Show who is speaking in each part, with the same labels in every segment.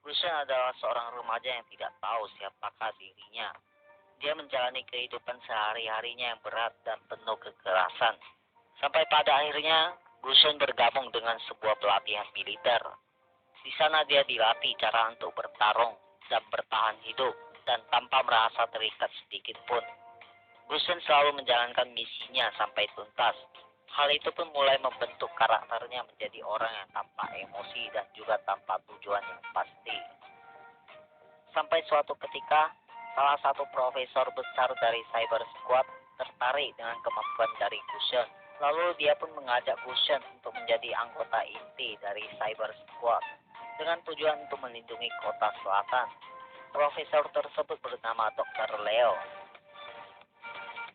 Speaker 1: Gushen adalah seorang remaja yang tidak tahu siapakah dirinya. Dia menjalani kehidupan sehari-harinya yang berat dan penuh kekerasan. Sampai pada akhirnya, Gushen bergabung dengan sebuah pelatihan militer. Di sana dia dilatih cara untuk bertarung dan bertahan hidup, dan tanpa merasa terikat sedikit pun. Gushen selalu menjalankan misinya sampai tuntas. Hal itu pun mulai membentuk karakternya menjadi orang yang tanpa emosi dan juga tanpa tujuan yang pasti. Sampai suatu ketika, salah satu profesor besar dari Cyber Squad tertarik dengan kemampuan dari Gushen. Lalu dia pun mengajak Gushen untuk menjadi anggota inti dari Cyber Squad dengan tujuan untuk melindungi kota selatan. Profesor tersebut bernama Dr. Leo.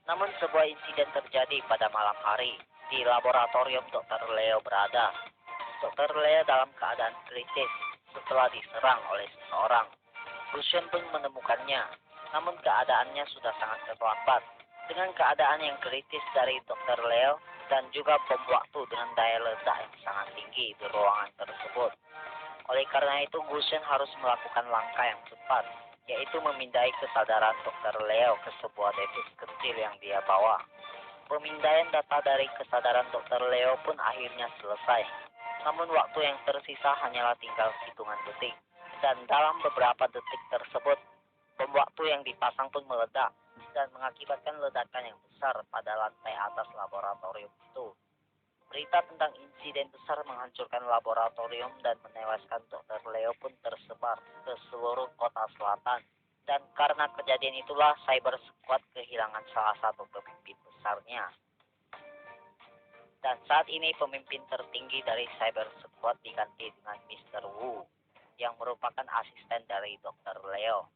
Speaker 1: Namun sebuah insiden terjadi pada malam hari di laboratorium Dr. Leo berada. Dr. Leo dalam keadaan kritis setelah diserang oleh seseorang. Gushen pun menemukannya, namun keadaannya sudah sangat terlambat. Dengan keadaan yang kritis dari Dr. Leo dan juga bom waktu dengan daya ledak yang sangat tinggi di ruangan tersebut. Oleh karena itu, Gushen harus melakukan langkah yang cepat, yaitu memindai kesadaran Dr. Leo ke sebuah device kecil yang dia bawa. Pemindaian data dari kesadaran Dr. Leo pun akhirnya selesai. Namun waktu yang tersisa hanyalah tinggal hitungan detik. Dan dalam beberapa detik tersebut, bom waktu yang dipasang pun meledak dan mengakibatkan ledakan yang besar pada lantai atas laboratorium itu. Berita tentang insiden besar menghancurkan laboratorium dan menewaskan Dr. Leo pun tersebar ke seluruh kota selatan. Dan karena kejadian itulah Cyber Squad kehilangan salah satu pemimpin besarnya. Dan saat ini pemimpin tertinggi dari Cyber Squad diganti dengan Mr. Wu, yang merupakan asisten dari Dr. Leo.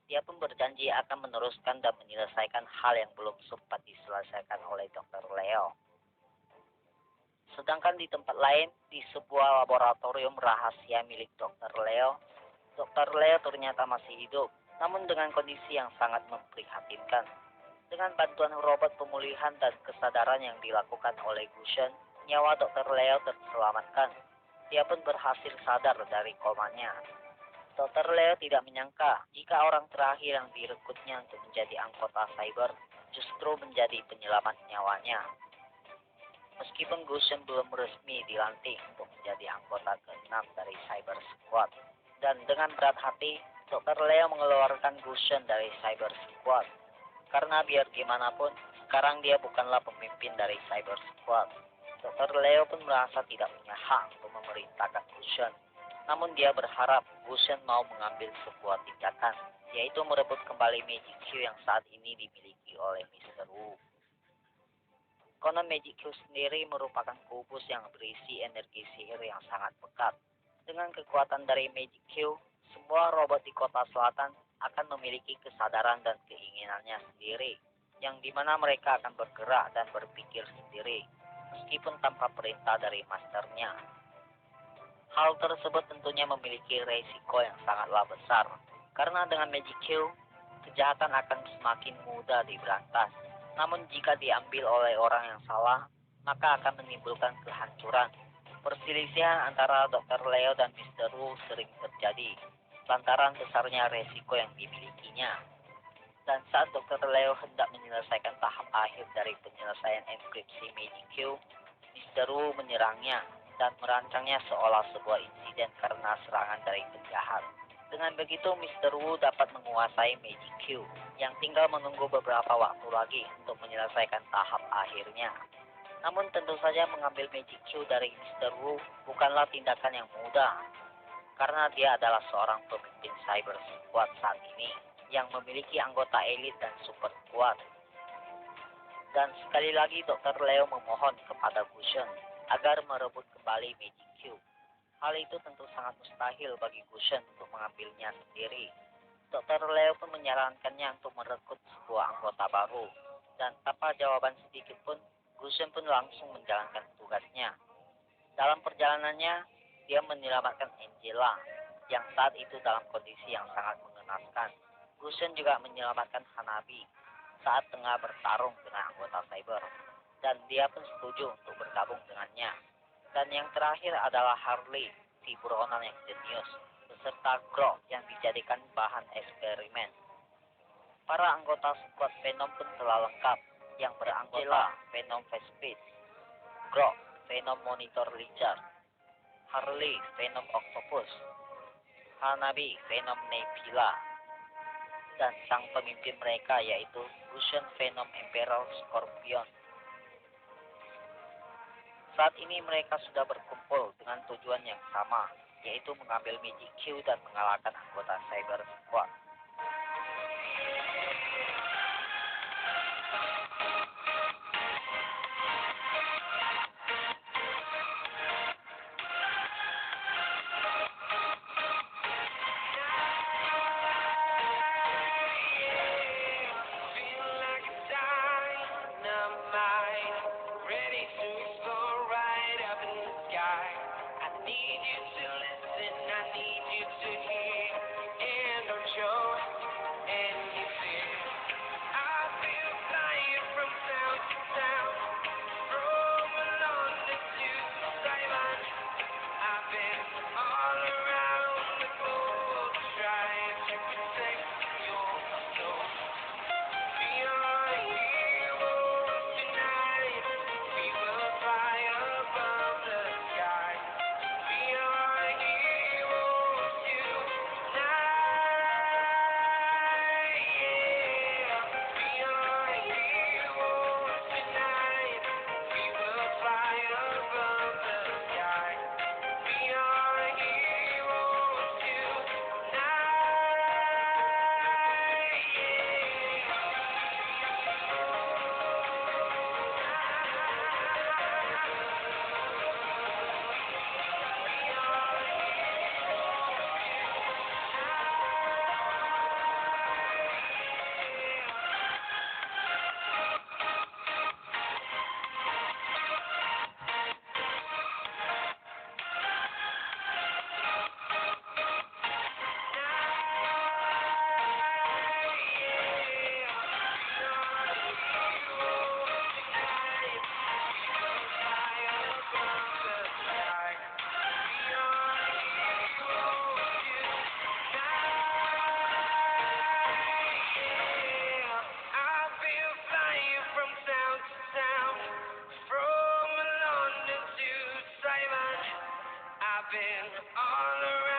Speaker 1: Dia pun berjanji akan meneruskan dan menyelesaikan hal yang belum sempat diselesaikan oleh Dr. Leo. Sedangkan di tempat lain, di sebuah laboratorium rahasia milik Dr. Leo, Dr. Leo ternyata masih hidup, namun dengan kondisi yang sangat memprihatinkan. Dengan bantuan robot pemulihan dan kesadaran yang dilakukan oleh Gushen, nyawa Dr. Leo terselamatkan. Dia pun berhasil sadar dari komanya. Dr. Leo tidak menyangka jika orang terakhir yang direkrutnya untuk menjadi anggota cyber justru menjadi penyelamat nyawanya. Meskipun Gushen belum resmi dilantik untuk menjadi anggota ke-6 dari Cyber Squad. Dan dengan berat hati, Dr. Leo mengeluarkan Gushen dari Cyber Squad. Karena biar gimana pun, sekarang dia bukanlah pemimpin dari Cyber Squad. Dr. Leo pun merasa tidak punya hak untuk memerintahkan Gushen. Namun dia berharap Gushen mau mengambil sebuah tindakan, yaitu merebut kembali Magic Q yang saat ini dimiliki oleh Mr. Wu. Konon Magic Q sendiri merupakan kubus yang berisi energi sihir yang sangat pekat. Dengan kekuatan dari Magic Q, semua robot di kota selatan akan memiliki kesadaran dan keinginannya sendiri, yang dimana mereka akan bergerak dan berpikir sendiri, meskipun tanpa perintah dari masternya. Hal tersebut tentunya memiliki resiko yang sangatlah besar, karena dengan Magic Q, kejahatan akan semakin mudah diberantas. Namun jika diambil oleh orang yang salah, maka akan menimbulkan kehancuran. Perselisihan antara Dr. Leo dan Mr. Wu sering terjadi, lantaran besarnya resiko yang dimilikinya. Dan saat Dr. Leo hendak menyelesaikan tahap akhir dari penyelesaian enkripsi Magic Q, Mr. Wu menyerangnya dan merancangnya seolah sebuah insiden karena serangan dari penjahat. Dengan begitu, Mr. Wu dapat menguasai Magic Q, yang tinggal menunggu beberapa waktu lagi untuk menyelesaikan tahap akhirnya. Namun tentu saja mengambil Magic Q dari Mr. Wu bukanlah tindakan yang mudah, karena dia adalah seorang pemimpin Cyber Squad saat ini, yang memiliki anggota elit dan super kuat. Dan sekali lagi Dr. Leo memohon kepada Gushen agar merebut kembali Magic Q. Hal itu tentu sangat mustahil bagi Gushen untuk mengambilnya sendiri. Dr. Leo pun menyarankannya untuk merekrut sebuah anggota baru. Dan tanpa jawaban sedikit pun, Gushen pun langsung menjalankan tugasnya. Dalam perjalanannya, dia menyelamatkan Angela, yang saat itu dalam kondisi yang sangat mengenaskan. Gushen juga menyelamatkan Hanabi saat tengah bertarung dengan anggota cyber. Dan dia pun setuju untuk bergabung dengannya. Dan yang terakhir adalah Harley, si buronan yang jenius, serta Grok yang dijadikan bahan eksperimen. Para anggota skuad Venom pun telah lengkap, yang beranggota Venom Vespids, Grok Venom Monitor Lizard, Harley Venom Octopus, Hanabi Venom Nebula, dan sang pemimpin mereka yaitu Fusion Venom Emperor Scorpion. Saat ini mereka sudah berkumpul dengan tujuan yang sama, yaitu mengambil Magic Q dan mengalahkan anggota Cyber Squad.
Speaker 2: I've been all around.